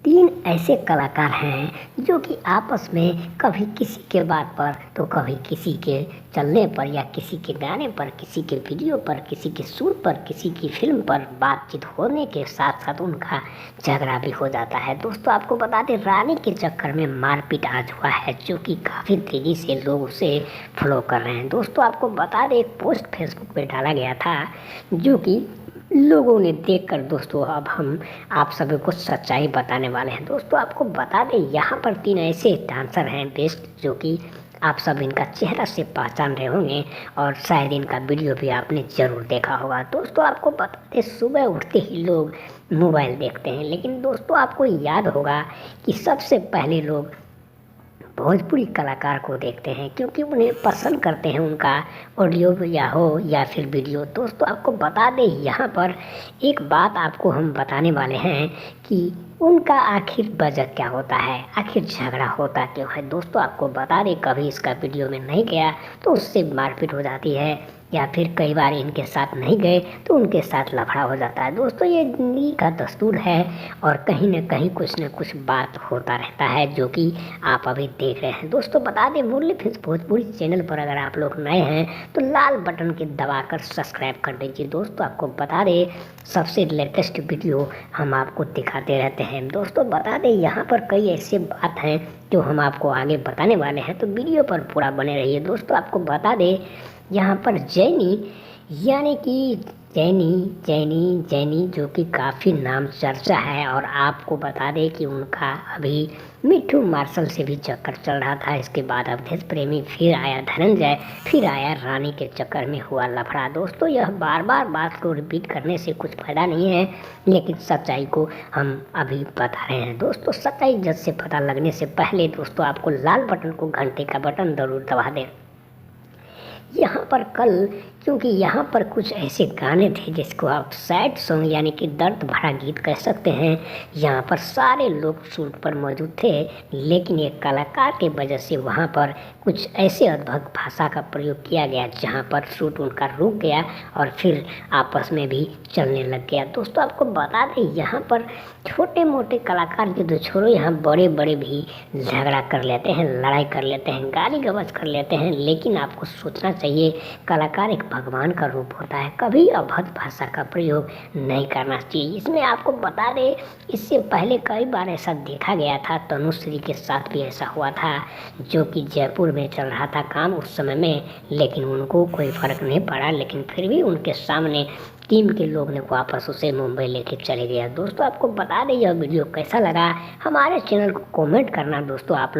तीन ऐसे कलाकार हैं जो कि आपस में कभी किसी के बात पर तो कभी किसी के चलने पर या किसी के गाने पर, किसी के वीडियो पर, किसी के शूट पर, किसी की फिल्म पर बातचीत होने के साथ साथ उनका झगड़ा भी हो जाता है। दोस्तों आपको बता दें, रानी के चक्कर में मारपीट आज हुआ है जो कि काफ़ी तेज़ी से लोग उसे फॉलो कर रहे हैं। दोस्तों आपको बता दें, एक पोस्ट फेसबुक पे डाला गया था जो कि लोगों ने देखकर दोस्तों अब हम आप सभी को सच्चाई बताने वाले हैं। दोस्तों आपको बता दें, यहाँ पर तीन ऐसे डांसर हैं बेस्ट जो कि आप सब इनका चेहरा से पहचान रहे होंगे और शायद इनका वीडियो भी आपने ज़रूर देखा होगा। दोस्तों आपको बता दें, सुबह उठते ही लोग मोबाइल देखते हैं, लेकिन दोस्तों आपको याद होगा कि सबसे पहले लोग भोजपुरी कलाकार को देखते हैं क्योंकि उन्हें पसंद करते हैं उनका ऑडियो या हो या फिर वीडियो। दोस्तों आपको बता दें, यहाँ पर एक बात आपको हम बताने वाले हैं कि उनका आखिर वजह क्या होता है, आखिर झगड़ा होता क्यों है। दोस्तों आपको बता दें, कभी इसका वीडियो में नहीं गया तो उससे मारपीट हो जाती है या फिर कई बार इनके साथ नहीं गए तो उनके साथ लफड़ा हो जाता है। दोस्तों ये ज़िंदगी का दस्तूर है और कहीं न कुछ बात होता रहता है जो कि आप अभी देख रहे हैं। दोस्तों बता दें, मुरली फिल्म्स भोजपुरी चैनल पर अगर आप लोग नए हैं तो लाल बटन के दबाकर सब्सक्राइब कर दीजिए। दोस्तों आपको बता दें, सबसे लेटेस्ट वीडियो हम आपको दिखाते रहते हैं। दोस्तों बता दें, यहाँ पर कई ऐसे बात हैं जो हम आपको आगे बताने वाले हैं, तो वीडियो पर पूरा बने रहिए। दोस्तों आपको बता दें, यहाँ पर जैनी यानी कि जैनी जो कि काफ़ी नाम चर्चा है और आपको बता दें कि उनका अभी मिठू मार्शल से भी चक्कर चल रहा था। इसके बाद अवधेश प्रेमी, फिर आया धनंजय, फिर आया रानी के चक्कर में हुआ लफड़ा। दोस्तों यह बार बार बात को रिपीट करने से कुछ फ़ायदा नहीं है, लेकिन सच्चाई को हम अभी बता रहे हैं। दोस्तों सच्चाई जज से पता लगने से पहले दोस्तों आपको लाल बटन को, घंटे का बटन ज़रूर दबा दें। यहाँ पर कल, क्योंकि यहाँ पर कुछ ऐसे गाने थे जिसको आप सैड सॉन्ग यानी कि दर्द भरा गीत कह सकते हैं, यहाँ पर सारे लोग शूट पर मौजूद थे, लेकिन एक कलाकार के वजह से वहाँ पर कुछ ऐसे अद्भुत भाषा का प्रयोग किया गया जहाँ पर शूट उनका रुक गया और फिर आपस में भी चलने लग गया। दोस्तों आपको बता दें, यहाँ पर छोटे मोटे कलाकार के तो छोड़ो, यहाँ बड़े बड़े भी झगड़ा कर लेते हैं, लड़ाई कर लेते हैं, गाली गलौज कर लेते हैं। लेकिन आपको सोचना चाहिए, कलाकार एक भगवान का रूप होता है, कभी अभद्र भाषा का प्रयोग नहीं करना चाहिए। इसमें आपको बता दें, इससे पहले कई बार ऐसा देखा गया था, तनुश्री के साथ भी ऐसा हुआ था जो कि जयपुर में चल रहा था काम उस समय में, लेकिन उनको कोई फ़र्क नहीं पड़ा, लेकिन फिर भी उनके सामने टीम के लोग ने वापस उसे मुंबई लेके चले गया। दोस्तों आपको बता दें, यह वीडियो कैसा लगा हमारे चैनल को कमेंट करना। दोस्तों आप लोग